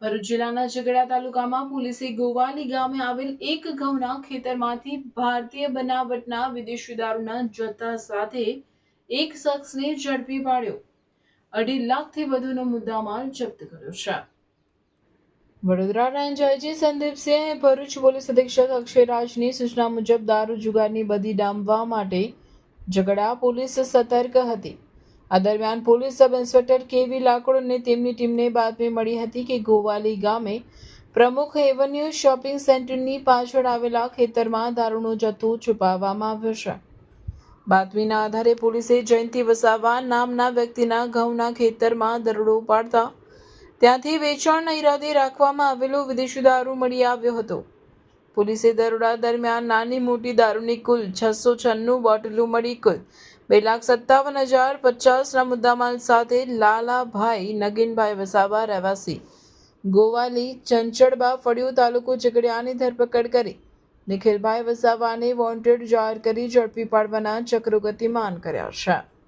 ભરૂચ જિલ્લાના ઝઘડા તાલુકામાં પોલીસે ગોવાલી ગામે આવેલ એક ઘઉંના ખેતરમાંથી ભારતીય બનાવટના વિદેશી દારૂના જથ્થા સાથે એક શખ્સને ઝડપી પાડ્યો. 2.5 લાખથી વધુનો મુદ્દામાલ જપ્ત કર્યો છે. Vadodara range IG Sandipsinh Bharuch police અધિક્ષક અક્ષયરાજની સૂચના મુજબ દારૂ જુગારની બધી ડામવા માટે ઝઘડા પોલીસ સતર્ક હતી. આ દરમિયાન પોલીસ સબ ઇન્સ્પેક્ટર કેવી લાકડ અને તેમની ટીમને બાતમી મળી હતી કે ગોવાલી ગામે પ્રમુખ એવન્યુ શોપિંગ સેન્ટરની પાછળ આવેલા ખેતરમાં દારૂનો જથ્થો છુપાવવામાં આવ્યો છે. બાતમીના આધારે પોલીસે જયંતિ વસાવા નામના વ્યક્તિના ઘઉંના ખેતરમાં દરોડો પાડતા ત્યાંથી વેચાણના ઈરાદે રાખવામાં આવેલો વિદેશી દારૂ મળી આવ્યો હતો. પોલીસે દરોડા દરમિયાન નાની મોટી દારૂની કુલ 696 બોટલો મળી કુલ 2,57,050ના મુદ્દામાલ સાથે લાલાભાઈ નગીનભાઈ વસાવા રહેવાસી ગોવાલી ચંચળબા ફળિયું તાલુકો ઝઘડિયાની ધરપકડ કરી નિખિલભાઈ વસાવાને વોન્ટેડ જાહેર કરી ઝડપી પાડવાના ચક્રો ગતિમાન કર્યા છે.